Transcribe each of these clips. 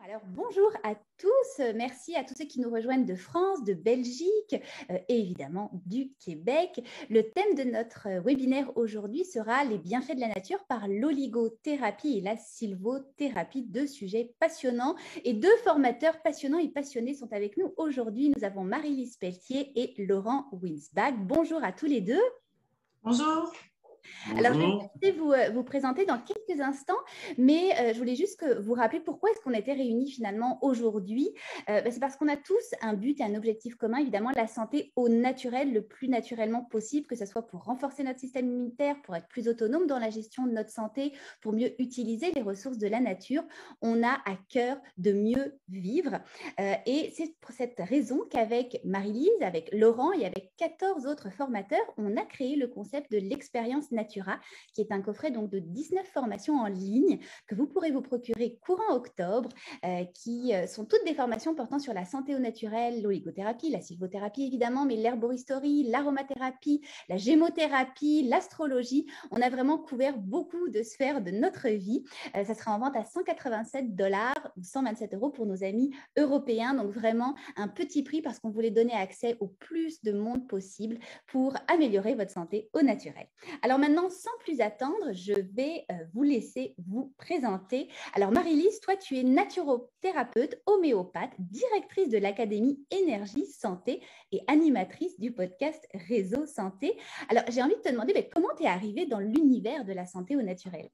Alors, bonjour à tous. Merci à tous ceux qui nous rejoignent de France, de Belgique et évidemment du Québec. Le thème de notre webinaire aujourd'hui sera les bienfaits de la nature par l'oligothérapie et la sylvothérapie. Deux sujets passionnants et deux formateurs passionnants et passionnés sont avec nous aujourd'hui. Nous avons Marie-Lise Pelletier et Laurent Winsbach. Bonjour à tous les deux. Bonjour. Alors, je vais vous présenter dans quelques instants, mais je voulais juste vous rappeler pourquoi est-ce qu'on était réunis finalement aujourd'hui. C'est parce qu'on a tous un but et un objectif commun, évidemment, la santé au naturel, le plus naturellement possible, que ce soit pour renforcer notre système immunitaire, pour être plus autonome dans la gestion de notre santé, pour mieux utiliser les ressources de la nature. On a à cœur de mieux vivre. Et c'est pour cette raison qu'avec Marie-Lise, avec Laurent et avec 14 autres formateurs, on a créé le concept de l'expérience Natura, qui est un coffret donc de 19 formations en ligne que vous pourrez vous procurer courant octobre, qui sont toutes des formations portant sur la santé au naturel, l'oligothérapie, la sylvothérapie évidemment, mais l'herboristerie, l'aromathérapie, la gémothérapie, l'astrologie. On a vraiment couvert beaucoup de sphères de notre vie. Ça sera en vente à $187 ou 127 € pour nos amis européens. Donc vraiment un petit prix parce qu'on voulait donner accès au plus de monde possible pour améliorer votre santé au naturel. Alors maintenant, sans plus attendre, je vais vous laisser vous présenter. Alors Marie-Lise, toi, tu es naturothérapeute, homéopathe, directrice de l'Académie Énergie Santé et animatrice du podcast Réseau Santé. Alors j'ai envie de te demander comment tu es arrivée dans l'univers de la santé au naturel?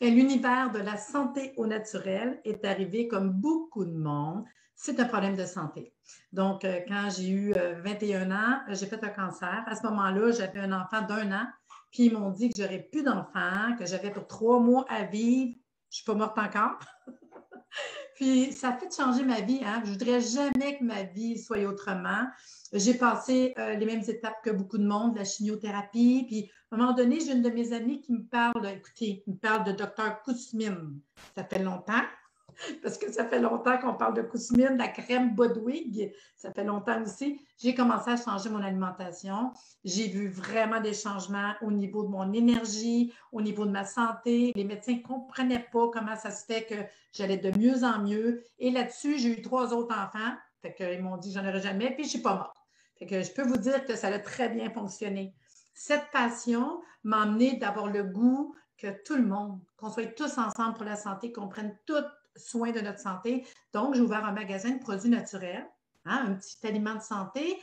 L'univers de la santé au naturel est arrivé comme beaucoup de monde. C'est un problème de santé. Donc, quand j'ai eu 21 ans, j'ai fait un cancer. À ce moment-là, j'avais un enfant d'1 an. Puis, ils m'ont dit que j'aurais plus d'enfants, que j'avais pour 3 mois à vivre. Je ne suis pas morte encore. Puis, ça a fait changer ma vie. Je ne voudrais jamais que ma vie soit autrement. J'ai passé les mêmes étapes que beaucoup de monde, la chimiothérapie. Puis, à un moment donné, j'ai une de mes amies qui me parle, écoutez, qui me parle de Dr Kousmine. Ça fait longtemps, parce que ça fait longtemps qu'on parle de Kousmine, la crème Bodwig. Ça fait longtemps aussi. J'ai commencé à changer mon alimentation. J'ai vu vraiment des changements au niveau de mon énergie, au niveau de ma santé. Les médecins ne comprenaient pas comment ça se fait que j'allais de mieux en mieux. Et là-dessus, j'ai eu 3 autres enfants. Fait qu'ils m'ont dit que j'en aurais jamais, puis je ne suis pas morte. Fait que je peux vous dire que ça a très bien fonctionné. Cette passion m'a amené d'avoir le goût que tout le monde, qu'on soit tous ensemble pour la santé, qu'on prenne tout soin de notre santé. Donc, j'ai ouvert un magasin de produits naturels, un petit aliment de santé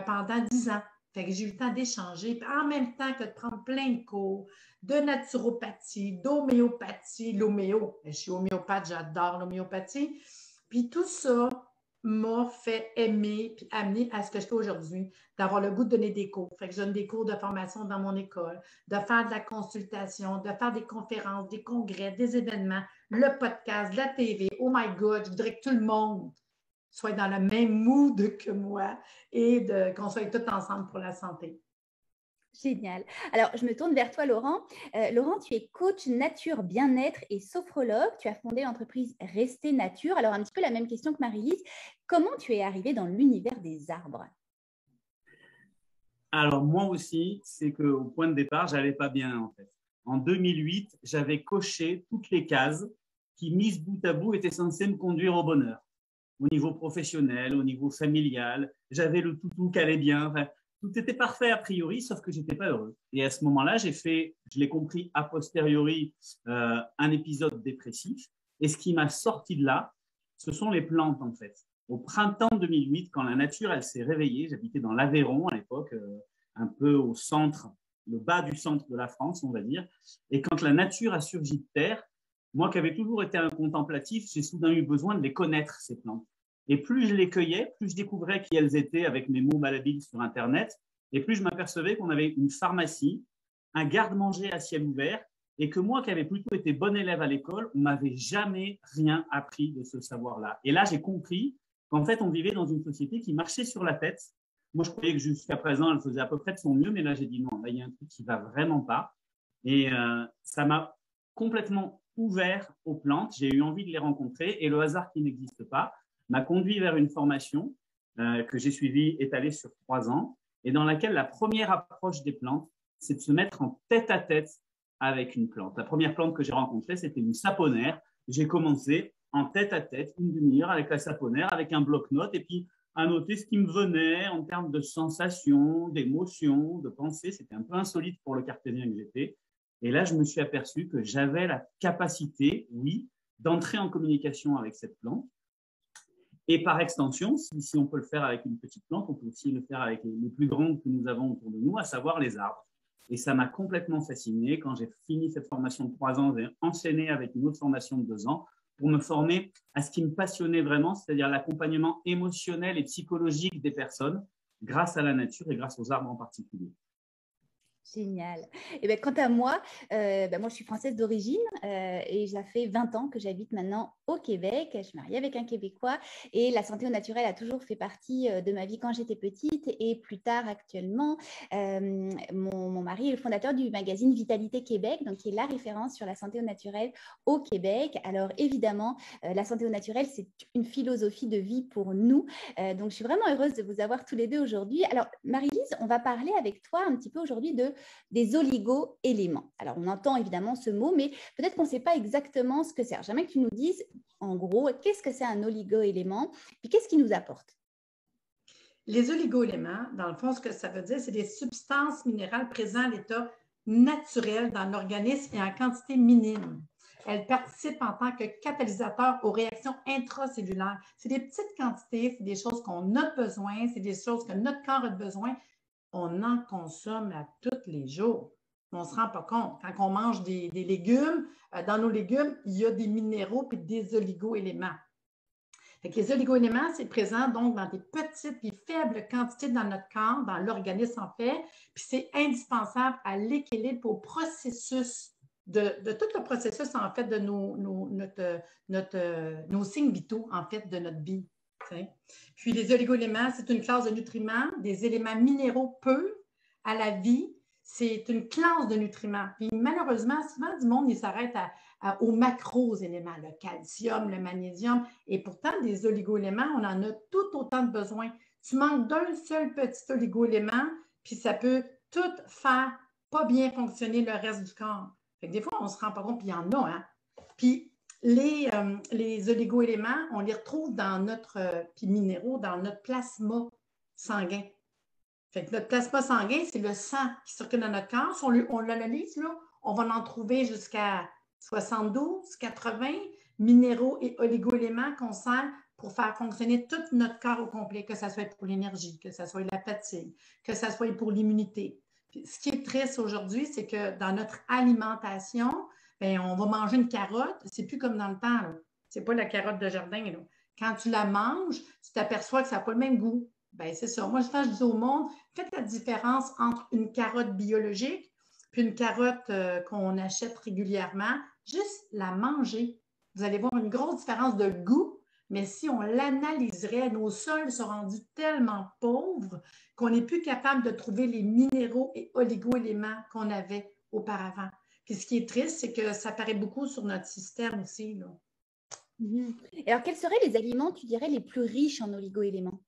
pendant 10 ans. Fait que j'ai eu le temps d'échanger, en même temps que de prendre plein de cours de naturopathie, d'homéopathie, l'homéo. Je suis homéopathe, j'adore l'homéopathie. Puis tout ça m'a fait aimer puis amener à ce que je fais aujourd'hui, d'avoir le goût de donner des cours. Fait que je donne des cours de formation dans mon école, de faire de la consultation, de faire des conférences, des congrès, des événements, le podcast, la TV. Oh my God, je voudrais que tout le monde soit dans le même mood que moi et qu'on soit tous ensemble pour la santé. Génial. Alors, je me tourne vers toi, Laurent. Laurent, tu es coach nature, bien-être et sophrologue. Tu as fondé l'entreprise Rester Nature. Alors, un petit peu la même question que Marie-Lise. Comment tu es arrivée dans l'univers des arbres? Alors, moi aussi, c'est qu'au point de départ, je n'allais pas bien, en fait. En 2008, j'avais coché toutes les cases qui, mises bout à bout, étaient censées me conduire au bonheur. Au niveau professionnel, au niveau familial, j'avais le tout qui allait bien. Enfin, tout était parfait a priori, sauf que j'étais pas heureux. Et à ce moment-là, j'ai fait, je l'ai compris a posteriori, un épisode dépressif. Et ce qui m'a sorti de là, ce sont les plantes, en fait. Au printemps 2008, quand la nature, elle s'est réveillée, j'habitais dans l'Aveyron à l'époque, un peu au centre, le bas du centre de la France, on va dire. Et quand la nature a surgi de terre, moi qui avais toujours été un contemplatif, j'ai soudain eu besoin de les connaître, ces plantes. Et plus je les cueillais, plus je découvrais qui elles étaient avec mes mots malhabiles sur Internet, et plus je m'apercevais qu'on avait une pharmacie, un garde-manger à ciel ouvert, et que moi qui avais plutôt été bon élève à l'école, on m'avait jamais rien appris de ce savoir-là. Et là, j'ai compris qu'en fait, on vivait dans une société qui marchait sur la tête. Moi, je croyais que jusqu'à présent, elle faisait à peu près de son mieux, mais là, j'ai dit non, là, il y a un truc qui va vraiment pas. Et ça m'a complètement ouvert aux plantes. J'ai eu envie de les rencontrer et le hasard qui n'existe pas m'a conduit vers une formation que j'ai suivie, étalée sur 3 ans, et dans laquelle la première approche des plantes, c'est de se mettre en tête-à-tête avec une plante. La première plante que j'ai rencontrée, c'était une saponaire. J'ai commencé en tête-à-tête, une demi-heure avec la saponnaire, avec un bloc-notes, et puis à noter ce qui me venait en termes de sensations, d'émotions, de pensées. C'était un peu insolite pour le cartésien que j'étais. Et là, je me suis aperçu que j'avais la capacité, oui, d'entrer en communication avec cette plante. Et par extension, si on peut le faire avec une petite plante, on peut aussi le faire avec les plus grandes que nous avons autour de nous, à savoir les arbres. Et ça m'a complètement fasciné. Quand j'ai fini cette formation de 3 ans, j'ai enchaîné avec une autre formation de 2 ans pour me former à ce qui me passionnait vraiment, c'est-à-dire l'accompagnement émotionnel et psychologique des personnes grâce à la nature et grâce aux arbres en particulier. Génial. Et bien, quant à moi, moi, je suis française d'origine et ça fait 20 ans que j'habite maintenant au Québec. Je suis mariée avec un Québécois et la santé au naturel a toujours fait partie de ma vie quand j'étais petite et plus tard actuellement. Mon mari est le fondateur du magazine Vitalité Québec, donc qui est la référence sur la santé au naturel au Québec. Alors évidemment, la santé au naturel, c'est une philosophie de vie pour nous. Donc je suis vraiment heureuse de vous avoir tous les deux aujourd'hui. Alors Marie-Lise, on va parler avec toi un petit peu aujourd'hui des oligo-éléments. Alors, on entend évidemment ce mot, mais peut-être qu'on ne sait pas exactement ce que c'est. J'aimerais que tu nous dises, en gros, qu'est-ce que c'est un oligo-élément, puis qu'est-ce qu'il nous apporte? Les oligo-éléments, dans le fond, ce que ça veut dire, c'est des substances minérales présentes à l'état naturel dans l'organisme et en quantité minime. Elles participent en tant que catalysateurs aux réactions intracellulaires. C'est des petites quantités, c'est des choses qu'on a besoin, c'est des choses que notre corps a besoin. On en consomme à tous les jours. On ne se rend pas compte. Quand on mange des légumes, dans nos légumes, il y a des minéraux et des oligo-éléments. Fait que les oligo-éléments, c'est présent donc dans des petites et faibles quantités dans notre corps, dans l'organisme en fait, puis c'est indispensable à l'équilibre, au processus, de tout le processus en fait de nos signes vitaux en fait de notre vie. Puis les oligo-éléments, c'est une classe de nutriments, des éléments minéraux purs à la vie. C'est une classe de nutriments. Puis malheureusement, souvent du monde, il s'arrête aux macro-éléments, le calcium, le magnésium. Et pourtant, des oligo-éléments, on en a tout autant de besoin. Tu manques d'un seul petit oligo-élément, puis ça peut tout faire pas bien fonctionner le reste du corps. Fait que des fois, on ne se rend pas compte, puis il y en a, hein. Puis les oligo-éléments, on les retrouve dans notre, puis minéraux, dans notre plasma sanguin. Fait que notre plasma sanguin, c'est le sang qui circule dans notre corps. Si on l'analyse, là, on va en trouver jusqu'à 72, 80 minéraux et oligo-éléments qu'on sert pour faire fonctionner tout notre corps au complet, que ce soit pour l'énergie, que ce soit la fatigue, que ce soit pour l'immunité. Ce qui est triste aujourd'hui, c'est que dans notre alimentation, bien, on va manger une carotte, c'est plus comme dans le temps. Ce n'est pas la carotte de jardin. Là. Quand tu la manges, tu t'aperçois que ça n'a pas le même goût. Bien, c'est ça. Moi, je dis au monde, faites la différence entre une carotte biologique puis une carotte qu'on achète régulièrement. Juste la manger. Vous allez voir une grosse différence de goût, mais si on l'analyserait, nos sols sont rendus tellement pauvres qu'on n'est plus capable de trouver les minéraux et oligo-éléments qu'on avait auparavant. Puis ce qui est triste, c'est que ça paraît beaucoup sur notre système aussi. Là. Et alors, quels seraient les aliments, tu dirais, les plus riches en oligo-éléments?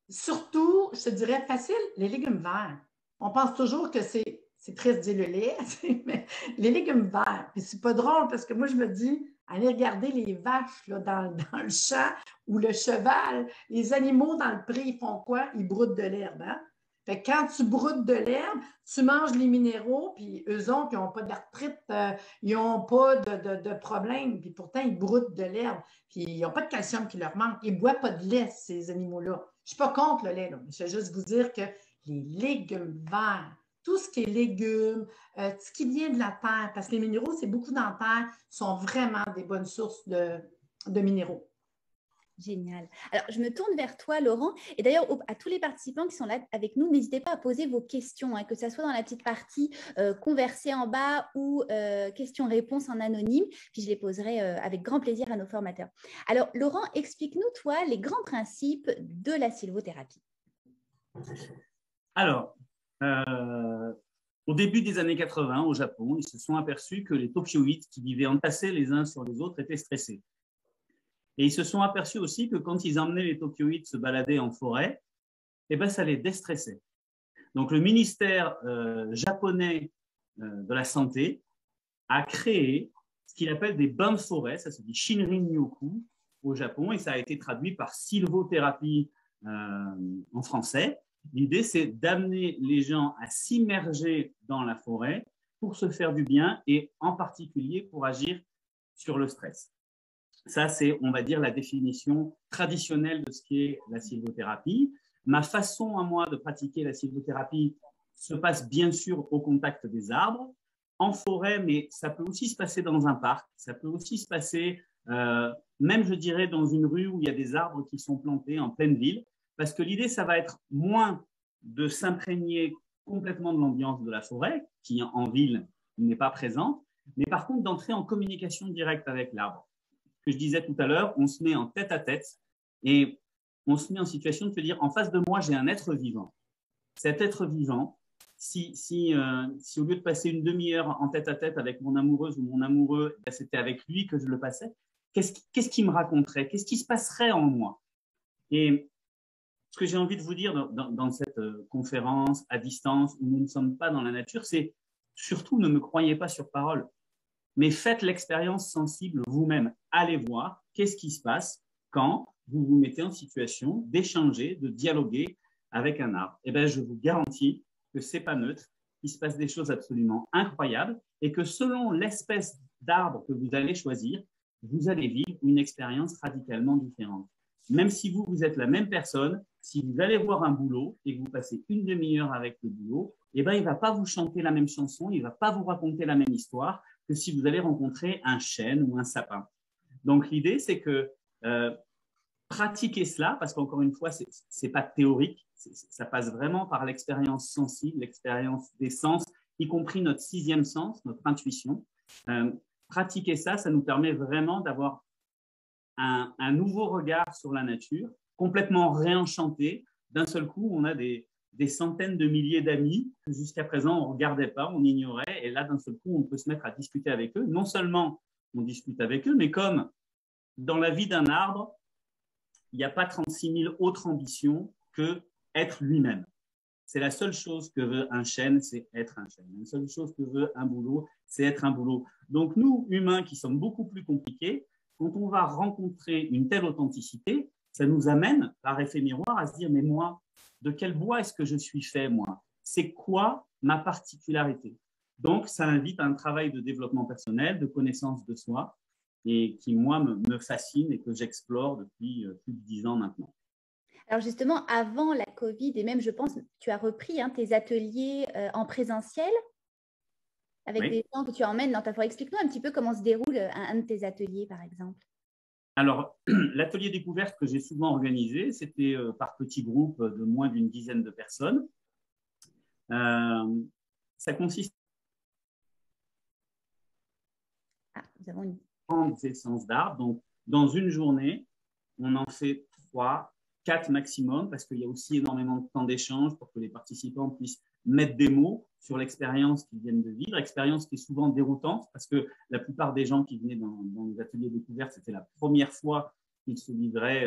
Surtout, je te dirais facile, les légumes verts. On pense toujours que c'est triste de dire le lait, mais les légumes verts. Puis c'est pas drôle parce que moi, je me dis, allez regarder les vaches là, dans le champ ou le cheval. Les animaux dans le pré, ils font quoi? Ils broutent de l'herbe. Hein? Fait que quand tu broutes de l'herbe, tu manges les minéraux, puis eux autres, ils n'ont pas d'arthrite, ils n'ont pas de problème, puis pourtant, ils broutent de l'herbe, puis ils n'ont pas de calcium qui leur manque. Ils ne boivent pas de lait, ces animaux-là. Je ne suis pas contre le lait, là. Je vais juste vous dire que les légumes verts, tout ce qui est légumes, ce qui vient de la terre, parce que les minéraux, c'est beaucoup dans la terre, sont vraiment des bonnes sources de minéraux. Génial. Alors, je me tourne vers toi, Laurent. Et d'ailleurs, à tous les participants qui sont là avec nous, n'hésitez pas à poser vos questions, hein, que ce soit dans la petite partie conversée en bas ou questions-réponses en anonyme. Puis je les poserai avec grand plaisir à nos formateurs. Alors, Laurent, explique-nous, toi, les grands principes de la sylvothérapie. Alors, au début des années 80, au Japon, ils se sont aperçus que les tokyoïdes qui vivaient entassés les uns sur les autres étaient stressés. Et ils se sont aperçus aussi que quand ils emmenaient les tokyoïdes se balader en forêt, eh ben, ça les déstressait. Donc, le ministère japonais de la Santé a créé ce qu'il appelle des bains de forêt. Ça se dit Shinrin-yoku au Japon et ça a été traduit par sylvothérapie en français. L'idée, c'est d'amener les gens à s'immerger dans la forêt pour se faire du bien et en particulier pour agir sur le stress. Ça, c'est, on va dire, la définition traditionnelle de ce qu'est la sylvothérapie. Ma façon à moi de pratiquer la sylvothérapie se passe bien sûr au contact des arbres, en forêt, mais ça peut aussi se passer dans un parc, ça peut aussi se passer, même je dirais, dans une rue où il y a des arbres qui sont plantés en pleine ville, parce que l'idée, ça va être moins de s'imprégner complètement de l'ambiance de la forêt, qui en ville n'est pas présente, mais par contre d'entrer en communication directe avec l'arbre. Que je disais tout à l'heure, on se met en tête à tête et on se met en situation de se dire, en face de moi, j'ai un être vivant. Cet être vivant, si au lieu de passer une demi-heure en tête à tête avec mon amoureuse ou mon amoureux, c'était avec lui que je le passais, qu'est-ce qu'il me raconterait? Qu'est-ce qui se passerait en moi? Et ce que j'ai envie de vous dire dans cette conférence à distance où nous ne sommes pas dans la nature, c'est surtout ne me croyez pas sur parole, mais faites l'expérience sensible vous-même. Allez voir qu'est-ce qui se passe quand vous vous mettez en situation d'échanger, de dialoguer avec un arbre. Eh bien, je vous garantis que ce n'est pas neutre, qu'il se passe des choses absolument incroyables et que selon l'espèce d'arbre que vous allez choisir, vous allez vivre une expérience radicalement différente. Même si vous êtes la même personne, si vous allez voir un bouleau et que vous passez une demi-heure avec le bouleau, eh ben, il ne va pas vous chanter la même chanson, il ne va pas vous raconter la même histoire que si vous allez rencontrer un chêne ou un sapin. Donc, l'idée, c'est que pratiquer cela, parce qu'encore une fois, ce n'est pas théorique, ça passe vraiment par l'expérience sensible, l'expérience des sens, y compris notre sixième sens, notre intuition. Pratiquer ça, ça nous permet vraiment d'avoir un nouveau regard sur la nature, complètement réenchanté. D'un seul coup, on a des centaines de milliers d'amis que jusqu'à présent, on ne regardait pas, on ignorait. Et là, d'un seul coup, on peut se mettre à discuter avec eux. Non seulement on discute avec eux, mais comme dans la vie d'un arbre, il n'y a pas 36 000 autres ambitions que être lui-même. C'est la seule chose que veut un chêne, c'est être un chêne. La seule chose que veut un bouleau, c'est être un bouleau. Donc nous, humains qui sommes beaucoup plus compliqués, quand on va rencontrer une telle authenticité, ça nous amène, par effet miroir, à se dire, mais moi, de quel bois est-ce que je suis fait, moi? C'est quoi ma particularité? Donc, ça invite à un travail de développement personnel, de connaissance de soi, et qui, moi, me fascine et que j'explore depuis plus de 10 ans maintenant. Alors justement, avant la Covid, et même je pense, tu as repris tes ateliers en présentiel avec des gens que tu emmènes dans ta forêt. Explique-nous un petit peu comment se déroule un de tes ateliers, par exemple. Alors, l'atelier découverte que j'ai souvent organisé, c'était par petits groupes de moins d'une dizaine de personnes. Ça consiste nous avons une... en essences d'arbres. Donc, dans une journée, on en fait 3, 4 maximum, parce qu'il y a aussi énormément de temps d'échange pour que les participants puissent mettre des mots sur l'expérience qu'ils viennent de vivre, expérience qui est souvent déroutante, parce que la plupart des gens qui venaient dans les ateliers découvertes, c'était la première fois qu'ils se livraient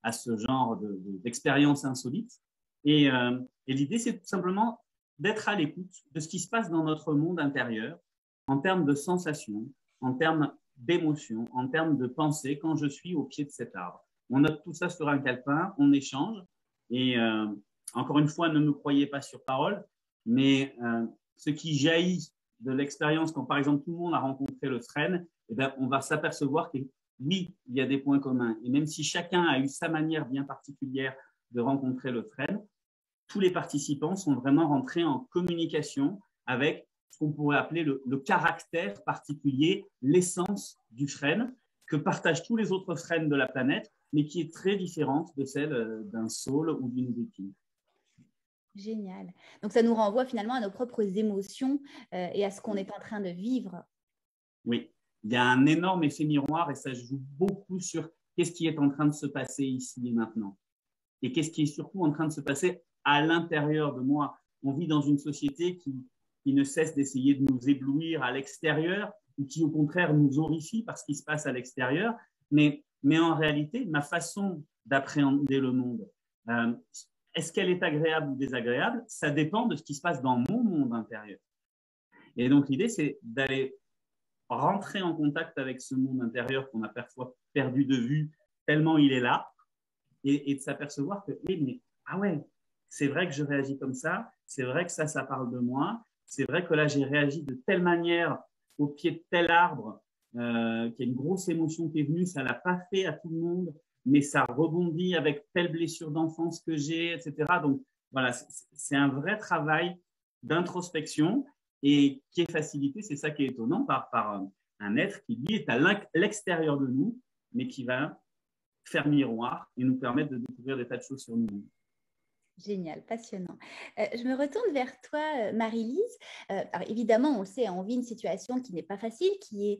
à ce genre d'expérience insolite. Et l'idée, c'est tout simplement d'être à l'écoute de ce qui se passe dans notre monde intérieur, en termes de sensations, en termes d'émotions, en termes de pensée, quand je suis au pied de cet arbre. On note tout ça sur un calepin, on échange. Et encore une fois, ne me croyez pas sur parole, mais ce qui jaillit de l'expérience, quand par exemple tout le monde a rencontré le frêne, eh bien, on va s'apercevoir que oui, il y a des points communs. Et même si chacun a eu sa manière bien particulière de rencontrer le frêne, tous les participants sont vraiment rentrés en communication avec ce qu'on pourrait appeler le caractère particulier, l'essence du frêne que partagent tous les autres frênes de la planète, mais qui est très différente de celle d'un saule ou d'une épine. Génial. Donc, ça nous renvoie finalement à nos propres émotions et à ce qu'on est en train de vivre. Oui, il y a un énorme effet miroir et ça joue beaucoup sur qu'est-ce qui est en train de se passer ici et maintenant. Et qu'est-ce qui est surtout en train de se passer à l'intérieur de moi. On vit dans une société qui ne cesse d'essayer de nous éblouir à l'extérieur ou qui, au contraire, nous horrifie par ce qui se passe à l'extérieur. Mais en réalité, ma façon d'appréhender le monde, est-ce qu'elle est agréable ou désagréable? Ça dépend de ce qui se passe dans mon monde intérieur. Et donc, l'idée, c'est d'aller rentrer en contact avec ce monde intérieur qu'on a parfois perdu de vue tellement il est là, et de s'apercevoir que, mais, ah ouais, c'est vrai que je réagis comme ça, c'est vrai que ça parle de moi, c'est vrai que là, j'ai réagi de telle manière au pied de tel arbre, qu'il y a une grosse émotion qui est venue, ça ne l'a pas fait à tout le monde, mais ça rebondit avec telle blessure d'enfance que j'ai, etc. Donc, voilà, c'est un vrai travail d'introspection et qui est facilité, c'est ça qui est étonnant, par un être qui, lui, est à l'extérieur de nous, mais qui va faire miroir et nous permettre de découvrir des tas de choses sur nous. Génial, passionnant. Je me retourne vers toi, Marie-Lise. Alors évidemment, on le sait, on vit une situation qui n'est pas facile, qui est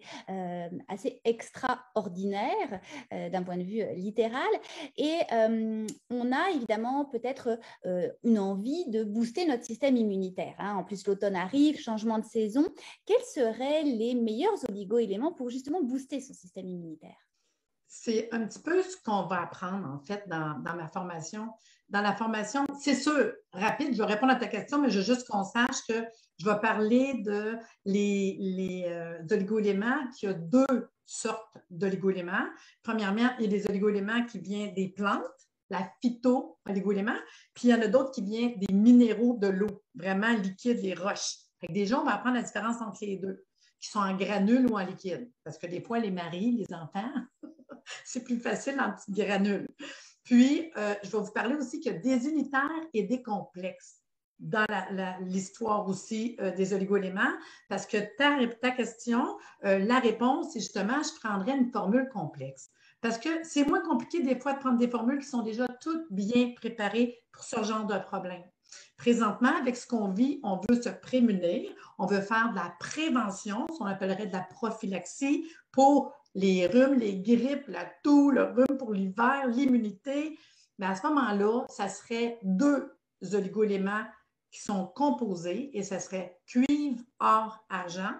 assez extraordinaire d'un point de vue littéral. Et on a évidemment peut-être une envie de booster notre système immunitaire. Hein. En plus, l'automne arrive, changement de saison. Quels seraient les meilleurs oligo-éléments pour justement booster son système immunitaire? C'est un petit peu ce qu'on va apprendre, en fait, dans ma formation. Dans la formation, c'est sûr, rapide, je vais répondre à ta question, mais je veux juste qu'on sache que je vais parler de les oligo-éléments, qu'il y a deux sortes d'oligo-éléments. Premièrement, il y a des oligo-éléments qui viennent des plantes, la phyto-oligo-éléments, puis il y en a d'autres qui viennent des minéraux de l'eau, vraiment liquides, les roches. Fait que déjà, on va apprendre la différence entre les deux, qui sont en granules ou en liquide. Parce que des fois, les maris, les enfants, c'est plus facile en petites granules. Puis, je vais vous parler aussi qu'il y a des unitaires et des complexes dans l'histoire aussi des oligo-éléments, parce que ta question, la réponse, c'est justement, je prendrais une formule complexe. Parce que c'est moins compliqué des fois de prendre des formules qui sont déjà toutes bien préparées pour ce genre de problème. Présentement, avec ce qu'on vit, on veut se prémunir, on veut faire de la prévention, ce qu'on appellerait de la prophylaxie pour les rhumes, les grippes, la toux, le rhume pour l'hiver, l'immunité. Mais à ce moment-là, ça serait deux oligo-éléments qui sont composés et ça serait cuivre, or, argent.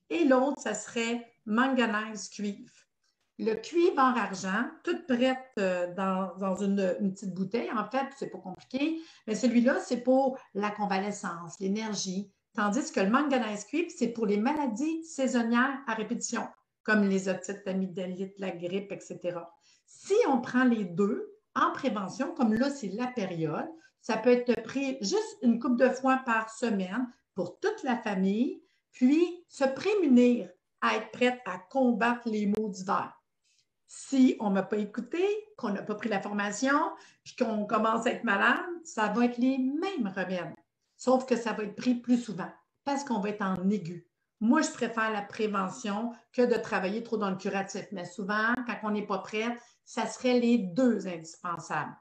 Et l'autre, ça serait manganèse, cuivre. Le cuivre or argent, toute prête dans une petite bouteille. En fait, c'est pas compliqué, mais celui-là, c'est pour la convalescence, l'énergie. Tandis que le manganèse cuivre, c'est pour les maladies saisonnières à répétition, comme les otites, l'amygdalite, la grippe, etc. Si on prend les deux en prévention, comme là, c'est la période, ça peut être pris juste une couple de fois par semaine pour toute la famille, puis se prémunir à être prête à combattre les maux d'hiver. Si on ne m'a pas écouté, qu'on n'a pas pris la formation, puis qu'on commence à être malade, ça va être les mêmes remèdes, sauf que ça va être pris plus souvent parce qu'on va être en aigu. Moi, je préfère la prévention que de travailler trop dans le curatif, mais souvent, quand on n'est pas prêt, ça serait les deux indispensables.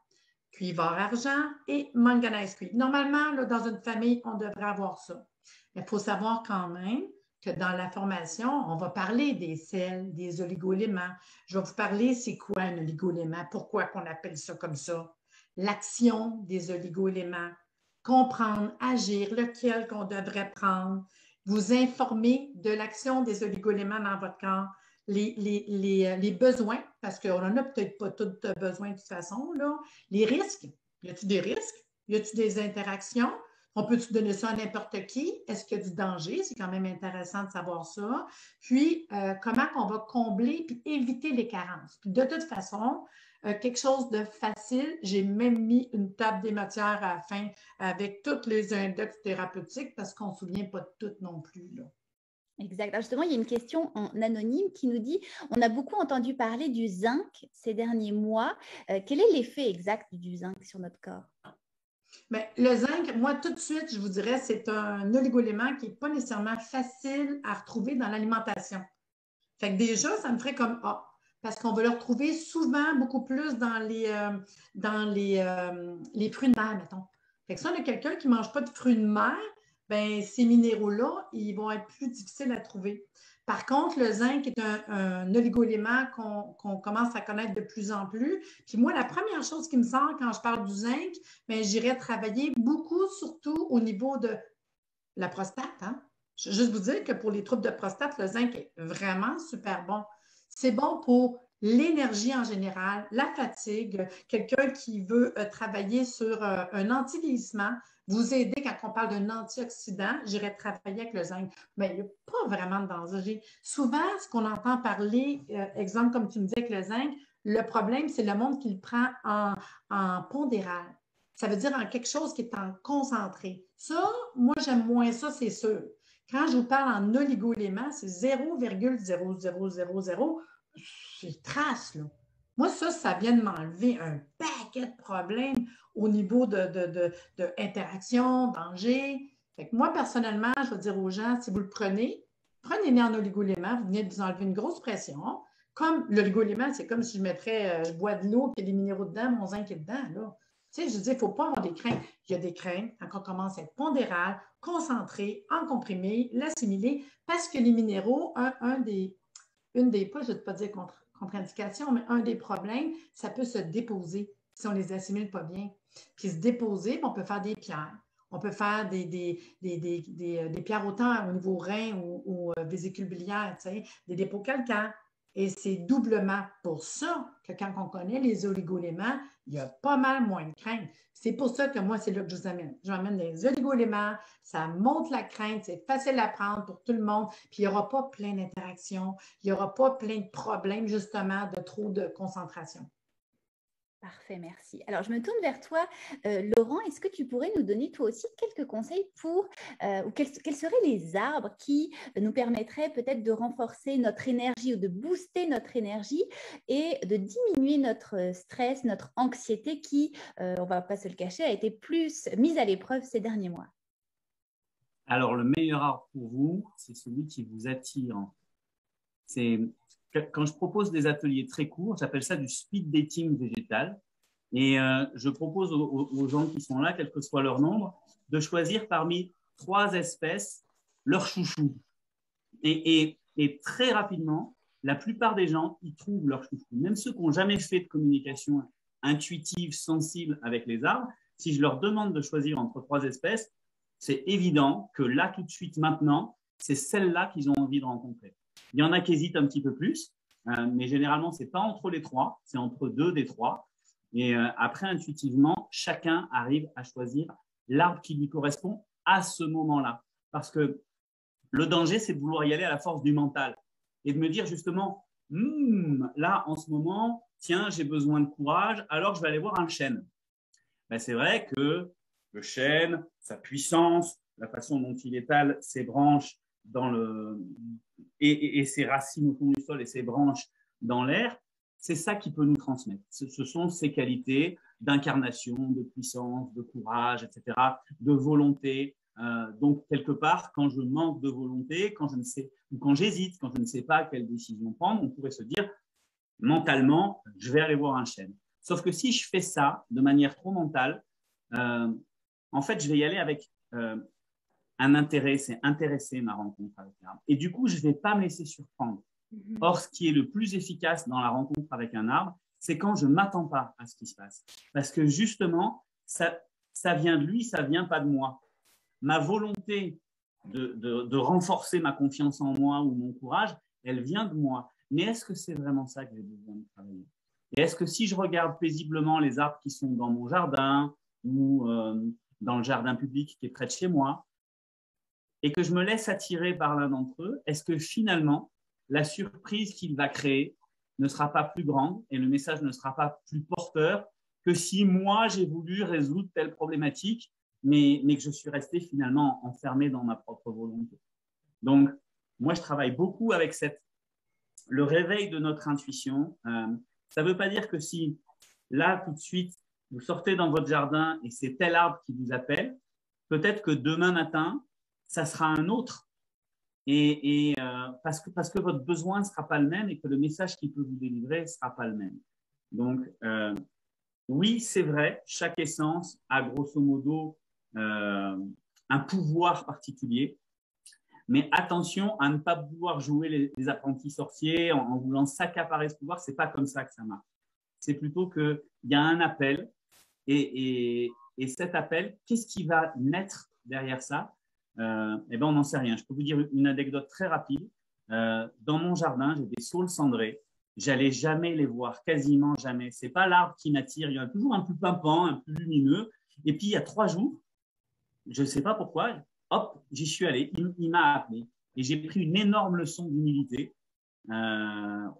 Cuivre argent et manganèse cuivre. Normalement, là, dans une famille, on devrait avoir ça. Mais il faut savoir quand même que dans la formation, on va parler des sels, des oligo-éléments. Je vais vous parler, c'est quoi un oligo-élément, pourquoi qu'on appelle ça comme ça, l'action des oligo-éléments, comprendre, agir, lequel qu'on devrait prendre, vous informer de l'action des oligo-éléments dans votre corps, les besoins, parce qu'on n'en a peut-être pas tous besoin de toute façon, là. Les risques, y a-t-il des risques? Y a-t-il des interactions? On peut-tu donner ça à n'importe qui? Est-ce qu'il y a du danger? C'est quand même intéressant de savoir ça. Puis, comment on va combler puis éviter les carences. Puis, de toute façon, quelque chose de facile, j'ai même mis une table des matières à la fin avec tous les index thérapeutiques parce qu'on ne se souvient pas de toutes non plus, là. Exact. Alors justement, il y a une question en anonyme qui nous dit, on a beaucoup entendu parler du zinc ces derniers mois. Quel est l'effet exact du zinc sur notre corps? Mais le zinc, moi, tout de suite, je vous dirais, c'est un oligo-élément qui n'est pas nécessairement facile à retrouver dans l'alimentation. Fait que déjà, ça me ferait comme A, parce qu'on va le retrouver souvent beaucoup plus dans les fruits de mer, mettons. Fait que si on a quelqu'un qui ne mange pas de fruits de mer, ben ces minéraux-là, ils vont être plus difficiles à trouver. Par contre, le zinc est un oligo-élément qu'on commence à connaître de plus en plus. Puis moi, la première chose qui me sort quand je parle du zinc, ben, j'irais travailler beaucoup, surtout au niveau de la prostate. Hein? Je veux juste vous dire que pour les troubles de prostate, le zinc est vraiment super bon. C'est bon pour l'énergie en général, la fatigue. Quelqu'un qui veut travailler sur un anti-vieillissement vous aider quand on parle d'un antioxydant, j'irais travailler avec le zinc. Mais il n'y a pas vraiment de danger. Souvent, ce qu'on entend parler, exemple comme tu me dis avec le zinc, le problème, c'est le monde qui le prend en pondéral. Ça veut dire en quelque chose qui est en concentré. Ça, moi, j'aime moins ça, c'est sûr. Quand je vous parle en oligo-éléments, c'est 0,0000, c'est trace, là. Moi, ça vient de m'enlever un paquet de problèmes au niveau d'interaction, danger. Fait que moi, personnellement, je vais dire aux gens, si vous le prenez, prenez-le en oligo-éléments, vous venez de vous enlever une grosse pression. Comme l'oligo-élément, c'est comme si je mettrais, je bois de l'eau et des minéraux dedans, mon zinc est dedans, là. Tu sais, je dis, il ne faut pas avoir des craintes. Il y a des craintes quand on commence à être pondéral, concentré, en comprimé, l'assimiler, parce que les minéraux, une des, pas, je ne vais pas dire contre-indication, mais un des problèmes, ça peut se déposer si on ne les assimile pas bien. Puis se déposer, on peut faire des pierres. On peut faire des pierres autant au niveau rein ou vésicule biliaire, des dépôts calcaires. Et c'est doublement pour ça que quand on connaît les oligo-éléments, il y a pas mal moins de crainte. C'est pour ça que moi, c'est là que je vous amène. Je vous amène des oligo-éléments, ça monte la crainte, c'est facile à prendre pour tout le monde, puis il n'y aura pas plein d'interactions, il n'y aura pas plein de problèmes, justement, de trop de concentration. Parfait, merci. Alors, je me tourne vers toi, Laurent. Est-ce que tu pourrais nous donner toi aussi quelques conseils pour, ou quels seraient les arbres qui nous permettraient peut-être de renforcer notre énergie ou de booster notre énergie et de diminuer notre stress, notre anxiété qui, on ne va pas se le cacher, a été plus mise à l'épreuve ces derniers mois? Alors, le meilleur arbre pour vous, c'est celui qui vous attire. Quand je propose des ateliers très courts, j'appelle ça du speed dating végétal. Et je propose aux gens qui sont là, quel que soit leur nombre, de choisir parmi 3 espèces leur chouchou. Et très rapidement, la plupart des gens y trouvent leur chouchou. Même ceux qui n'ont jamais fait de communication intuitive, sensible avec les arbres, si je leur demande de choisir entre 3 espèces, c'est évident que là, tout de suite, maintenant, c'est celle-là qu'ils ont envie de rencontrer. Il y en a qui hésitent un petit peu plus, mais généralement, ce n'est pas entre les 3, c'est entre 2 des 3. Et après, intuitivement, chacun arrive à choisir l'arbre qui lui correspond à ce moment-là. Parce que le danger, c'est de vouloir y aller à la force du mental et de me dire justement, là, en ce moment, tiens, j'ai besoin de courage, alors je vais aller voir un chêne. Ben, c'est vrai que le chêne, sa puissance, la façon dont il étale ses branches et ses racines au fond du sol et ses branches dans l'air, c'est ça qui peut nous transmettre. Ce sont ces qualités d'incarnation, de puissance, de courage, etc., de volonté. Donc, quelque part, quand je manque de volonté, quand j'hésite, quand je ne sais pas quelle décision prendre, on pourrait se dire, mentalement, je vais aller voir un chêne. Sauf que si je fais ça de manière trop mentale, en fait, je vais y aller avec un intérêt, c'est intéresser ma rencontre avec l'arbre. Et du coup, je ne vais pas me laisser surprendre. Or, ce qui est le plus efficace dans la rencontre avec un arbre, c'est quand je ne m'attends pas à ce qui se passe. Parce que justement, ça vient de lui, ça ne vient pas de moi. Ma volonté de renforcer ma confiance en moi ou mon courage, elle vient de moi. Mais est-ce que c'est vraiment ça que j'ai besoin de travailler? Et est-ce que si je regarde paisiblement les arbres qui sont dans mon jardin ou dans le jardin public qui est près de chez moi, et que je me laisse attirer par l'un d'entre eux, est-ce que finalement, la surprise qu'il va créer ne sera pas plus grande et le message ne sera pas plus porteur que si moi, j'ai voulu résoudre telle problématique, mais que je suis resté finalement enfermé dans ma propre volonté. Donc, moi, je travaille beaucoup avec le réveil de notre intuition. Ça ne veut pas dire que si, là, tout de suite, vous sortez dans votre jardin et c'est tel arbre qui vous appelle, peut-être que demain matin, ça sera un autre. Parce que votre besoin ne sera pas le même et que le message qu'il peut vous délivrer ne sera pas le même. Donc, oui, c'est vrai, chaque essence a grosso modo un pouvoir particulier. Mais attention à ne pas vouloir jouer les apprentis sorciers en voulant s'accaparer ce pouvoir. Ce n'est pas comme ça que ça marche. C'est plutôt qu'il y a un appel et cet appel, qu'est-ce qui va naître derrière ça? Eh ben, on n'en sait rien. Je peux vous dire une anecdote très rapide. Dans mon jardin, j'ai des saules cendrées. J'allais jamais les voir, quasiment jamais. C'est pas l'arbre qui m'attire. Il y en a toujours un plus pimpant, un plus lumineux. Et puis, il y a 3 jours, je ne sais pas pourquoi, hop, j'y suis allé, il m'a appelé. Et j'ai pris une énorme leçon d'humilité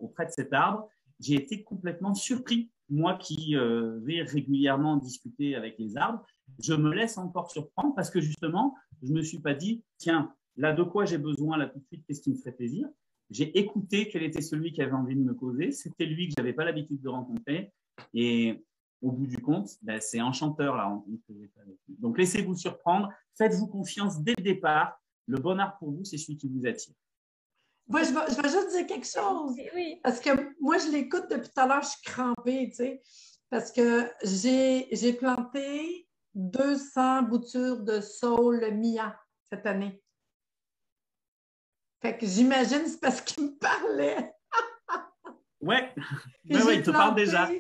auprès de cet arbre. J'ai été complètement surpris. Moi qui vais régulièrement discuter avec les arbres, je me laisse encore surprendre parce que justement, je ne me suis pas dit, tiens, là de quoi j'ai besoin, là tout de suite, qu'est-ce qui me ferait plaisir? J'ai écouté quel était celui qui avait envie de me causer. C'était lui que je n'avais pas l'habitude de rencontrer. Et au bout du compte, ben, c'est enchanteur la rencontre que j'ai faite avec lui. Donc laissez-vous surprendre, faites-vous confiance dès le départ. Le bon arbre pour vous, c'est celui qui vous attire. Moi, je vais juste dire quelque chose. Oui. Parce que moi, je l'écoute depuis tout à l'heure, je suis crampée, tu sais. Parce que j'ai planté 200 boutures de saule Mia cette année. Fait que j'imagine c'est parce qu'il me parlait. Ouais, il te parle déjà.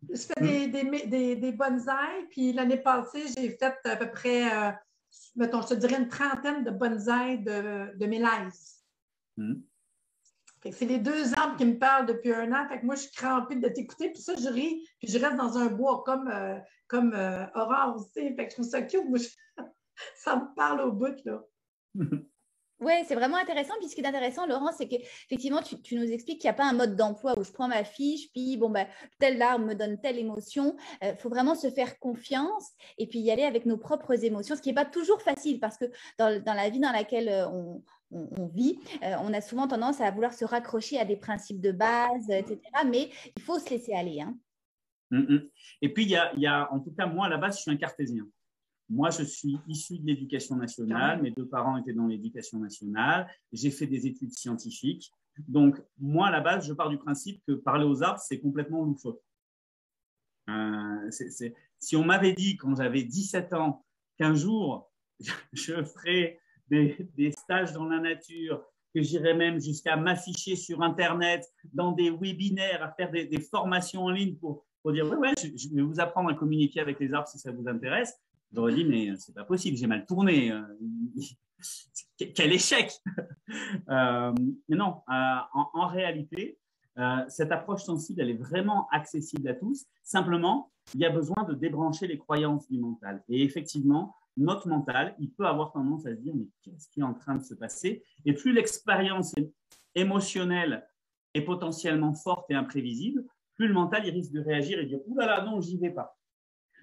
Je fais des bonsaïs, puis l'année passée, j'ai fait à peu près, mettons, je te dirais une trentaine de bonsaïs de mélèze. C'est les 2 arbres qui me parlent depuis 1 an. Fait que moi, je suis crampée de t'écouter. Puis ça, je ris. Puis je reste dans un bois comme Aurore aussi. Fait que je trouve ça cute. Moi, ça me parle au bout, là. Oui, c'est vraiment intéressant. Puis ce qui est intéressant, Laurent, c'est qu'effectivement, tu nous expliques qu'il n'y a pas un mode d'emploi où je prends ma fiche, puis bon, ben, tel arbre me donne telle émotion. Il faut vraiment se faire confiance et puis y aller avec nos propres émotions, ce qui n'est pas toujours facile parce que dans la vie dans laquelle on vit, on a souvent tendance à vouloir se raccrocher à des principes de base, etc. Mais il faut se laisser aller. Hein. Et puis, il y a, en tout cas, moi, à la base, je suis un cartésien. Moi, je suis issu de l'éducation nationale. Mes 2 parents étaient dans l'éducation nationale. J'ai fait des études scientifiques. Donc, moi, à la base, je pars du principe que parler aux arbres, c'est complètement loufoque. Si on m'avait dit quand j'avais 17 ans qu'un jour, je ferais des stages dans la nature, que j'irais même jusqu'à m'afficher sur Internet, dans des webinaires, à faire des formations en ligne pour dire ouais, je vais vous apprendre à communiquer avec les arbres si ça vous intéresse. J'aurais dit, mais c'est pas possible, j'ai mal tourné. Quel échec! Mais non, en réalité, cette approche sensible, elle est vraiment accessible à tous. Simplement, il y a besoin de débrancher les croyances du mental. Et effectivement, notre mental, il peut avoir tendance à se dire, mais qu'est-ce qui est en train de se passer? Et plus l'expérience émotionnelle est potentiellement forte et imprévisible, plus le mental, il risque de réagir et de dire, ouh là là, non, j'y vais pas.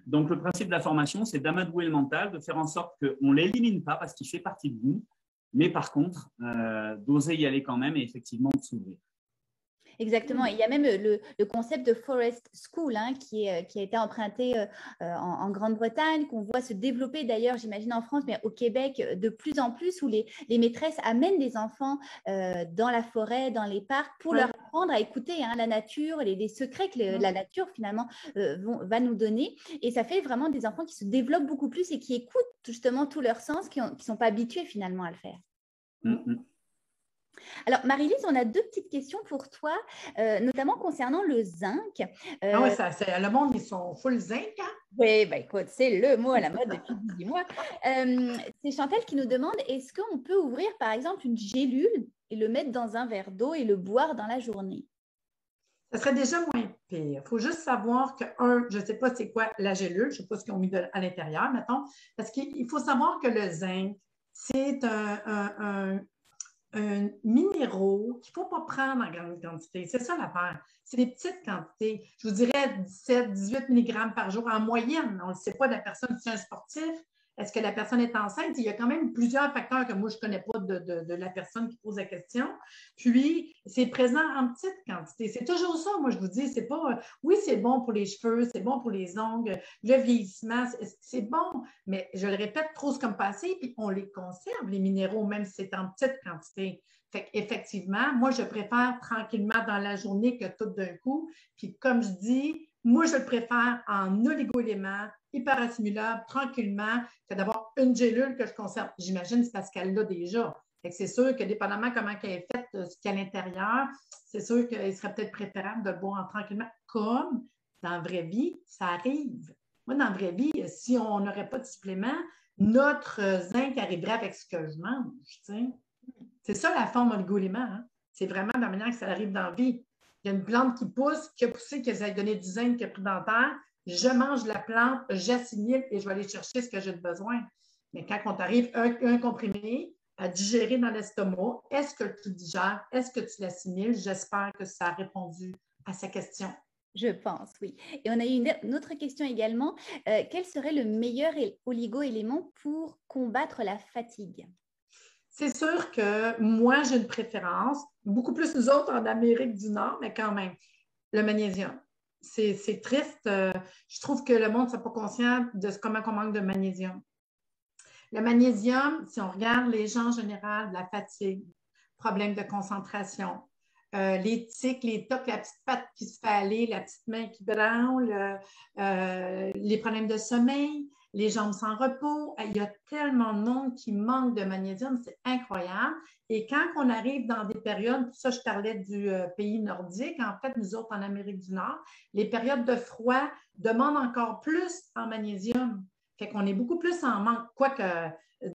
Donc, le principe de la formation, c'est d'amadouer le mental, de faire en sorte qu'on ne l'élimine pas parce qu'il fait partie de nous, mais par contre, d'oser y aller quand même et effectivement de s'ouvrir. Exactement. Il y a même le concept de Forest School qui a été emprunté en Grande-Bretagne, qu'on voit se développer d'ailleurs, j'imagine en France, mais au Québec de plus en plus, où les maîtresses amènent des enfants dans la forêt, dans les parcs, pour leur apprendre à écouter la nature, les secrets que la nature finalement va nous donner. Et ça fait vraiment des enfants qui se développent beaucoup plus et qui écoutent justement tous leurs sens, qui ne sont pas habitués finalement à le faire. Alors, Marie-Lise, on a 2 petites questions pour toi, notamment concernant le zinc. Ah oui, le monde, ils sont full zinc, hein? Oui, ben écoute, c'est le mot à la mode depuis 18 mois. C'est Chantal qui nous demande, est-ce qu'on peut ouvrir, par exemple, une gélule et le mettre dans un verre d'eau et le boire dans la journée? Ça serait déjà moins pire. Il faut juste savoir que, je ne sais pas c'est quoi la gélule, je ne sais pas ce qu'ils ont mis à l'intérieur, mettons, parce qu'il faut savoir que le zinc, c'est un minéraux qu'il ne faut pas prendre en grande quantité. C'est ça l'affaire. C'est des petites quantités. Je vous dirais 17, 18 mg par jour en moyenne. On ne sait pas de la personne, si c'est un sportif. Est-ce que la personne est enceinte? Il y a quand même plusieurs facteurs que moi, je ne connais pas de la personne qui pose la question. Puis, c'est présent en petite quantité. C'est toujours ça, moi, je vous dis. C'est pas, oui, c'est bon pour les cheveux, c'est bon pour les ongles, le vieillissement, c'est bon, mais je le répète, trop, c'est comme passé, puis on les conserve, les minéraux, même si c'est en petite quantité. Fait qu'effectivement, moi, je préfère tranquillement dans la journée que tout d'un coup. Puis, comme je dis, moi, je le préfère en oligo-éléments, hyper assimilable, tranquillement, que d'avoir une gélule que je conserve. J'imagine que c'est parce qu'elle l'a déjà. C'est sûr que dépendamment comment elle est faite, ce qu'il y a à l'intérieur, c'est sûr qu'il serait peut-être préférable de le boire tranquillement. Comme dans la vraie vie, ça arrive. Moi, dans la vraie vie, si on n'aurait pas de supplément, notre zinc arriverait avec ce que je mange. T'sais. C'est ça la forme oligo-élément. Hein? C'est vraiment de la manière que ça arrive dans la vie. Il y a une plante qui pousse, qui a poussé, qui a donné du zinc, qui a pris dans la terre. Je mange la plante, j'assimile et je vais aller chercher ce que j'ai besoin. Mais quand on t'arrive un comprimé à digérer dans l'estomac, est-ce que tu digères? Est-ce que tu l'assimiles? J'espère que ça a répondu à sa question. Je pense, oui. Et on a eu une autre question également. Quel serait le meilleur oligo-élément pour combattre la fatigue? C'est sûr que moi, j'ai une préférence, beaucoup plus nous autres en Amérique du Nord, mais quand même, le magnésium. C'est triste. Je trouve que le monde ne soit pas conscient de comment on manque de magnésium. Le magnésium, si on regarde les gens en général, la fatigue, problème de concentration, les tics, les tocs, la petite patte qui se fait aller, la petite main qui branle, les problèmes de sommeil, les jambes sans repos. Il y a tellement de monde qui manque de magnésium, c'est incroyable. Et quand on arrive dans des périodes, pour ça je parlais du pays nordique, en fait, nous autres en Amérique du Nord, les périodes de froid demandent encore plus en magnésium. Fait qu'on est beaucoup plus en manque, quoique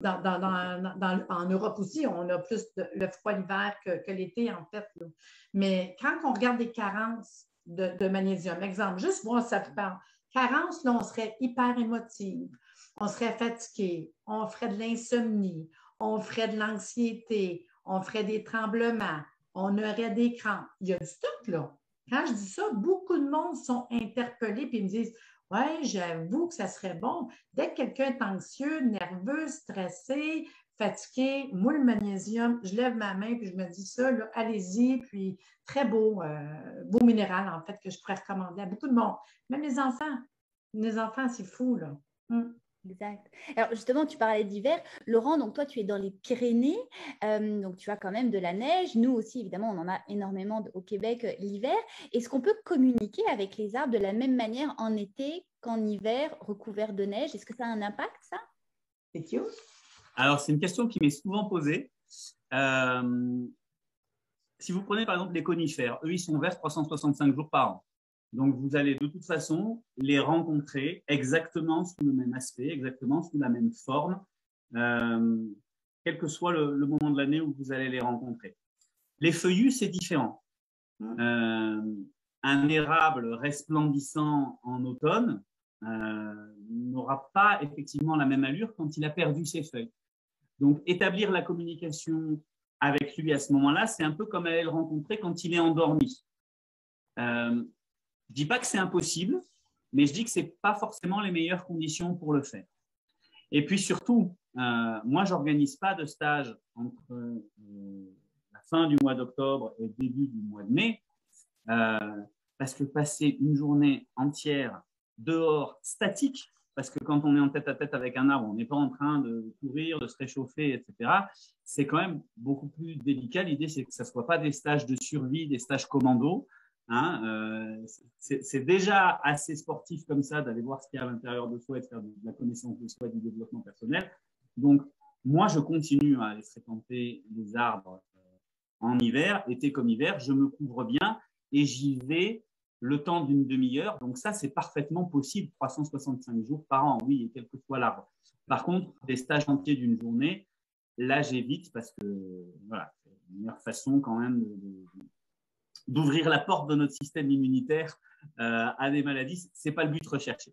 en Europe aussi, on a plus le froid l'hiver que l'été, en fait. Là. Mais quand on regarde des carences de magnésium, exemple, juste voir ça vous parle. Carence, là, on serait hyper émotive, on serait fatigué, on ferait de l'insomnie, on ferait de l'anxiété, on ferait des tremblements, on aurait des crampes. Il y a du tout, là. Quand je dis ça, beaucoup de monde sont interpellés et me disent oui, j'avoue que ça serait bon. Dès que quelqu'un est anxieux, nerveux, stressé, fatigué, moi, le magnésium, je lève ma main puis je me dis ça, allez-y. Puis très beau, beau minéral, en fait, que je pourrais recommander à beaucoup de monde. Même les enfants. Les enfants, c'est fou, là. Exact. Alors justement, tu parlais d'hiver. Laurent, donc toi, tu es dans les Pyrénées, donc tu as quand même de la neige. Nous aussi, évidemment, on en a énormément au Québec l'hiver. Est-ce qu'on peut communiquer avec les arbres de la même manière en été qu'en hiver, recouvert de neige? Est-ce que ça a un impact, ça? C'est cute. Alors, c'est une question qui m'est souvent posée. Si vous prenez par exemple les conifères, eux, ils sont verts 365 jours par an. Donc, vous allez de toute façon les rencontrer exactement sous le même aspect, exactement sous la même forme, quel que soit le moment de l'année où vous allez les rencontrer. Les feuillus, c'est différent. Un érable resplendissant en automne n'aura pas effectivement la même allure quand il a perdu ses feuilles. Donc, établir la communication avec lui à ce moment-là, c'est un peu comme aller le rencontrer quand il est endormi. Je ne dis pas que c'est impossible, mais je dis que ce n'est pas forcément les meilleures conditions pour le faire. Et puis surtout, moi, je n'organise pas de stage entre la fin du mois d'octobre et le début du mois de mai, parce que passer une journée entière dehors, statique, parce que quand on est en tête-à-tête avec un arbre, on n'est pas en train de courir, de se réchauffer, etc. C'est quand même beaucoup plus délicat. L'idée, c'est que ce ne soit pas des stages de survie, des stages commando. C'est déjà assez sportif comme ça d'aller voir ce qu'il y a à l'intérieur de soi et de faire de la connaissance de soi et du développement personnel. Donc, moi, je continue à aller fréquenter les arbres en hiver, été comme hiver. Je me couvre bien et j'y vais le temps d'une demi-heure. Donc ça, c'est parfaitement possible, 365 jours par an, oui, et quel que soit l'arbre. Par contre, des stages entiers d'une journée, là, j'évite parce que voilà, c'est la meilleure façon quand même d'ouvrir la porte de notre système immunitaire à des maladies. Ce n'est pas le but recherché.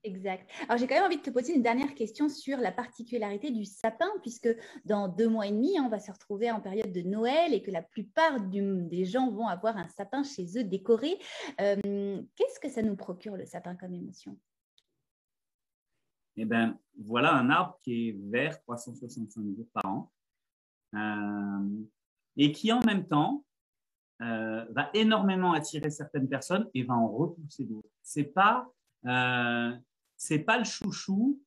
Exact. Alors, j'ai quand même envie de te poser une dernière question sur la particularité du sapin, puisque dans 2 mois et demi, on va se retrouver en période de Noël et que la plupart des gens vont avoir un sapin chez eux décoré. Qu'est-ce que ça nous procure, le sapin, comme émotion? Eh bien, voilà un arbre qui est vert 365 jours par an et qui, en même temps, va énormément attirer certaines personnes et va en repousser d'autres. C'est pas le chouchou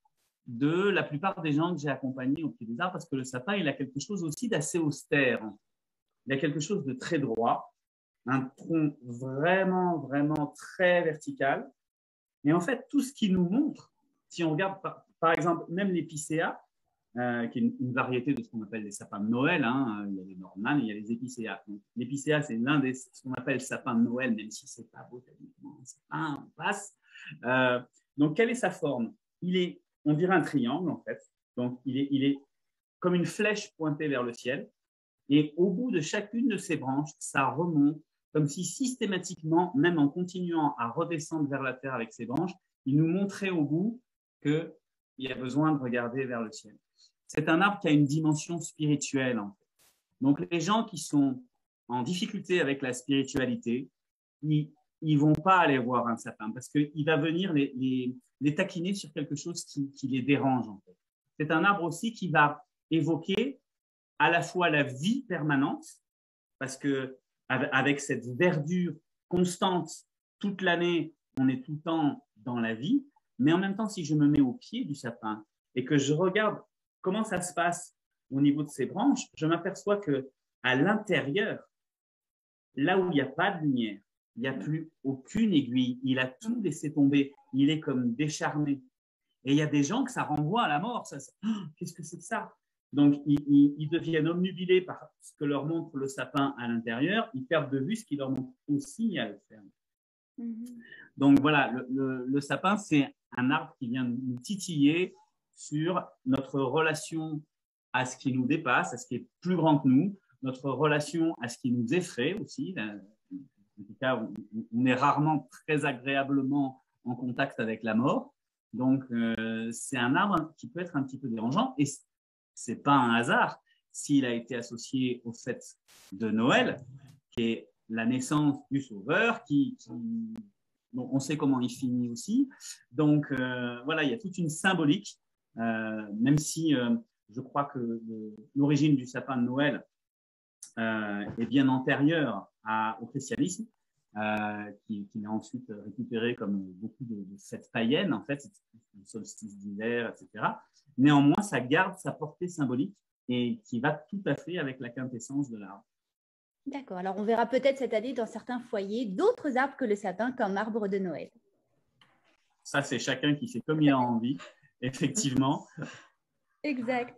de la plupart des gens que j'ai accompagnés au pied des arbres, parce que le sapin, il a quelque chose aussi d'assez austère. Il a quelque chose de très droit, un tronc vraiment, vraiment très vertical. Et en fait, tout ce qu'il nous montre, si on regarde par exemple même l'épicéa, qui est une variété de ce qu'on appelle les sapins de Noël, il y a les Normannes, il y a les épicéas. L'épicéa, c'est l'un des ce qu'on appelle sapins de Noël, même si ce n'est pas botaniquement un sapin, on passe. Donc, quelle est sa forme? On dirait un triangle, en fait. Donc, il est comme une flèche pointée vers le ciel. Et au bout de chacune de ses branches, ça remonte, comme si systématiquement, même en continuant à redescendre vers la terre avec ses branches, il nous montrait au bout que il y a besoin de regarder vers le ciel. C'est un arbre qui a une dimension spirituelle, en fait. Donc, les gens qui sont en difficulté avec la spiritualité, ils vont pas aller voir un sapin parce qu'il va venir les taquiner sur quelque chose qui les dérange, en fait. C'est un arbre aussi qui va évoquer à la fois la vie permanente, parce que avec cette verdure constante toute l'année, on est tout le temps dans la vie, mais en même temps, si je me mets au pied du sapin et que je regarde comment ça se passe au niveau de ses branches, je m'aperçois que à l'intérieur, là où il n'y a pas de lumière, il n'y a plus aucune aiguille, il a tout laissé tomber, il est comme décharné. Et il y a des gens que ça renvoie à la mort. Qu'est-ce que c'est que ça? Donc, ils deviennent obnubilés par ce que leur montre le sapin à l'intérieur. Ils perdent de vue ce qui leur montre aussi à l'extérieur. Donc, voilà, le sapin, c'est un arbre qui vient nous titiller sur notre relation à ce qui nous dépasse, à ce qui est plus grand que nous, notre relation à ce qui nous effraie aussi. En tout cas, on est rarement très agréablement en contact avec la mort. Donc, c'est un arbre qui peut être un petit peu dérangeant et ce n'est pas un hasard s'il a été associé au fête de Noël, qui est la naissance du Sauveur, bon, on sait comment il finit aussi. Donc, voilà, il y a toute une symbolique, même si je crois que l'origine du sapin de Noël est bien antérieure au christianisme, qui l'a ensuite récupéré comme beaucoup de fêtes païennes, en fait, le solstice d'hiver, etc. Néanmoins, ça garde sa portée symbolique et qui va tout à fait avec la quintessence de l'arbre. D'accord. Alors, on verra peut-être cette année dans certains foyers d'autres arbres que le sapin comme arbre de Noël. Ça, c'est chacun qui fait comme il a envie, effectivement. Exact.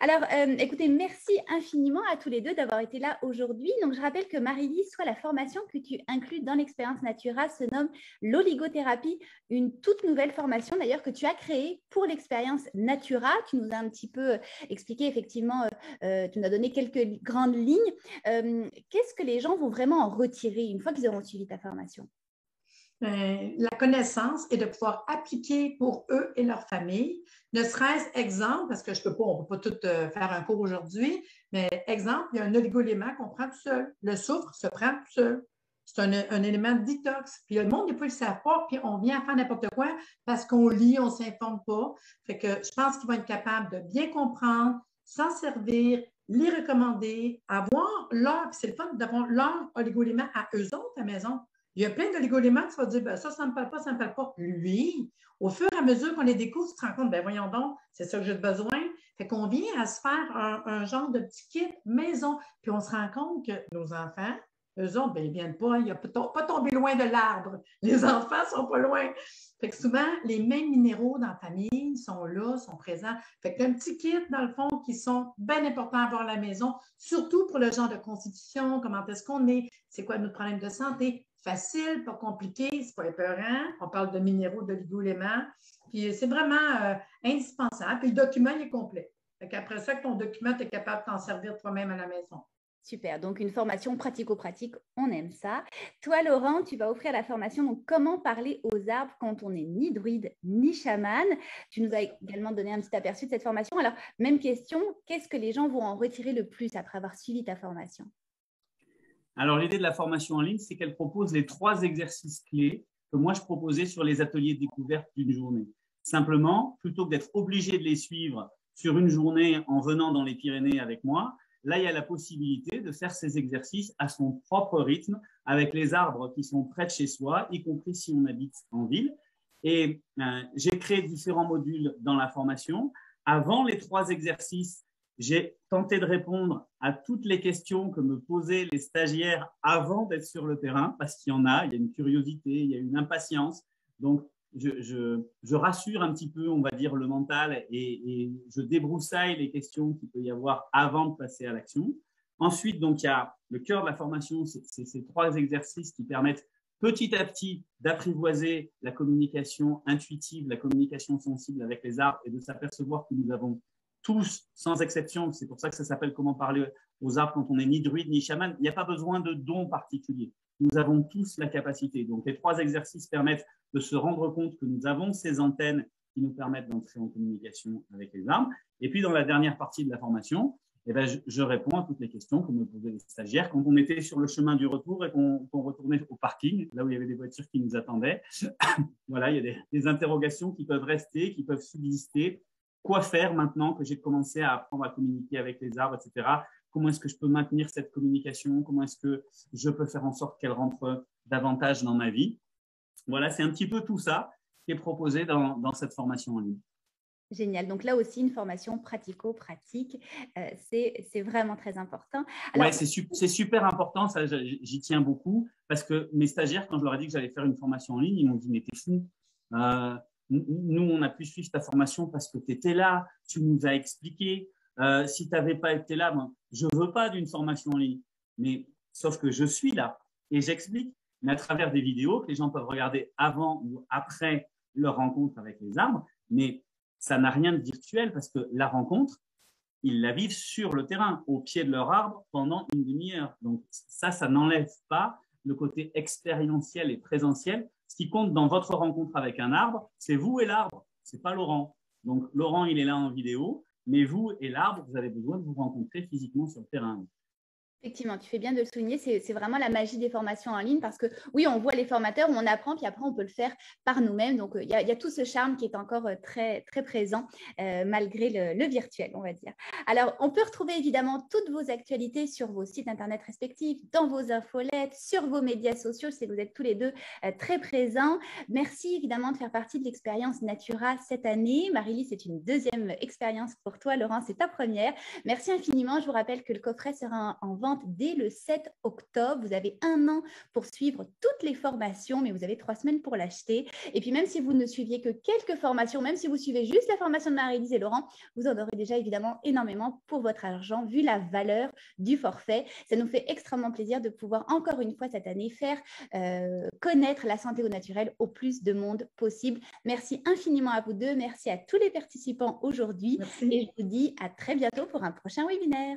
Alors, écoutez, merci infiniment à tous les deux d'avoir été là aujourd'hui. Donc, je rappelle que Marie-Lise, soit la formation que tu inclus dans l'expérience Natura se nomme l'oligothérapie, une toute nouvelle formation d'ailleurs que tu as créée pour l'expérience Natura. Tu nous as un petit peu expliqué effectivement, tu nous as donné quelques grandes lignes. Qu'est-ce que les gens vont vraiment en retirer une fois qu'ils auront suivi ta formation? La connaissance et de pouvoir appliquer pour eux et leur famille, ne serait-ce exemple, parce que on ne peut pas tout faire un cours aujourd'hui, mais exemple, il y a un oligoélément qu'on prend tout seul. Le soufre se prend tout seul. C'est un élément de détox. Puis le monde, des fois, ils ne savent pas, puis on vient à faire n'importe quoi parce qu'on lit, on ne s'informe pas. Fait que je pense qu'ils vont être capables de bien comprendre, s'en servir, les recommander, avoir leur, puis c'est le fun d'avoir leur oligoélément à eux autres à la maison. Il y a plein d'oligoéléments, tu vas dire, ben, ça ne me parle pas, ça ne me parle pas. Lui, au fur et à mesure qu'on les découvre, tu te rends compte, ben voyons donc, c'est ça que j'ai besoin. Fait qu'on vient à se faire un genre de petit kit maison. Puis on se rend compte que nos enfants, eux autres, ben, ils ne viennent pas, ils n'ont pas tombé loin de l'arbre. Les enfants ne sont pas loin. Fait que souvent, les mêmes minéraux dans la famille sont là, sont présents. Fait qu'un petit kit, dans le fond, qui sont bien importants à avoir à la maison, surtout pour le genre de constitution, comment est-ce qu'on est, c'est quoi notre problème de santé. Facile, pas compliqué, c'est pas épeurant. On parle de minéraux, d'oligo-éléments. Puis c'est vraiment indispensable. Puis le document, il est complet. Après ça, que ton document, tu es capable de t'en servir toi-même à la maison. Super, donc une formation pratico-pratique, on aime ça. Toi, Laurent, tu vas offrir la formation donc comment parler aux arbres quand on n'est ni druide ni chaman. Tu nous as également donné un petit aperçu de cette formation. Alors, même question, qu'est-ce que les gens vont en retirer le plus après avoir suivi ta formation? Alors, l'idée de la formation en ligne, c'est qu'elle propose les 3 exercices clés que moi, je proposais sur les ateliers de découverte d'une journée. Simplement, plutôt que d'être obligé de les suivre sur une journée en venant dans les Pyrénées avec moi, là, il y a la possibilité de faire ces exercices à son propre rythme, avec les arbres qui sont près de chez soi, y compris si on habite en ville. Et j'ai créé différents modules dans la formation. Avant les 3 exercices, j'ai tenté de répondre à toutes les questions que me posaient les stagiaires avant d'être sur le terrain, parce qu'il y en a, il y a une curiosité, il y a une impatience. Donc, je rassure un petit peu, on va dire, le mental et je débroussaille les questions qu'il peut y avoir avant de passer à l'action. Ensuite, donc, il y a le cœur de la formation, c'est ces 3 exercices qui permettent petit à petit d'apprivoiser la communication intuitive, la communication sensible avec les arbres et de s'apercevoir que nous avons tous, sans exception, c'est pour ça que ça s'appelle comment parler aux arbres quand on n'est ni druide ni chaman, il n'y a pas besoin de dons particuliers. Nous avons tous la capacité. Donc, les 3 exercices permettent de se rendre compte que nous avons ces antennes qui nous permettent d'entrer en communication avec les arbres. Et puis, dans la dernière partie de la formation, eh ben, je réponds à toutes les questions que me posaient les stagiaires quand on était sur le chemin du retour et qu'on retournait au parking, là où il y avait des voitures qui nous attendaient. Voilà, il y a des interrogations qui peuvent rester, qui peuvent subsister. Quoi faire maintenant que j'ai commencé à apprendre à communiquer avec les arbres, etc. Comment est-ce que je peux maintenir cette communication? Comment est-ce que je peux faire en sorte qu'elle rentre davantage dans ma vie? Voilà, c'est un petit peu tout ça qui est proposé dans cette formation en ligne. Génial. Donc là aussi, une formation pratico-pratique, c'est vraiment très important. Oui, c'est super important, ça, j'y tiens beaucoup, parce que mes stagiaires, quand je leur ai dit que j'allais faire une formation en ligne, ils m'ont dit, mais t'es fou. Nous, on a pu suivre ta formation parce que tu étais là, tu nous as expliqué. Si tu n'avais pas été là, ben, je ne veux pas d'une formation en ligne. Mais sauf que je suis là et j'explique, mais à travers des vidéos que les gens peuvent regarder avant ou après leur rencontre avec les arbres. Mais ça n'a rien de virtuel parce que la rencontre, ils la vivent sur le terrain, au pied de leur arbre, pendant une demi-heure. Donc ça n'enlève pas le côté expérientiel et présentiel. Ce qui compte dans votre rencontre avec un arbre, c'est vous et l'arbre, ce n'est pas Laurent. Donc Laurent, il est là en vidéo, mais vous et l'arbre, vous avez besoin de vous rencontrer physiquement sur le terrain. Effectivement, tu fais bien de le souligner, c'est vraiment la magie des formations en ligne parce que oui, on voit les formateurs, on apprend, puis après on peut le faire par nous-mêmes. Donc il y a tout ce charme qui est encore très, très présent malgré le virtuel, on va dire. Alors, on peut retrouver évidemment toutes vos actualités sur vos sites internet respectifs, dans vos infolettes, sur vos médias sociaux. Je sais que vous êtes tous les deux très présents. Merci évidemment de faire partie de l'expérience Natura cette année. Marie-Lise, c'est une deuxième expérience pour toi. Laurent, c'est ta première. Merci infiniment. Je vous rappelle que le coffret sera en vente dès le 7 octobre. Vous avez 1 an pour suivre toutes les formations, mais vous avez 3 semaines pour l'acheter. Et puis même si vous ne suiviez que quelques formations, même si vous suivez juste la formation de Marie-Lise et Laurent, vous en aurez déjà évidemment énormément pour votre argent, vu la valeur du forfait. Ça nous fait extrêmement plaisir de pouvoir encore une fois cette année faire connaître la santé au naturel au plus de monde possible. Merci infiniment à vous deux. Merci à tous les participants aujourd'hui. Et je vous dis à très bientôt pour un prochain webinaire.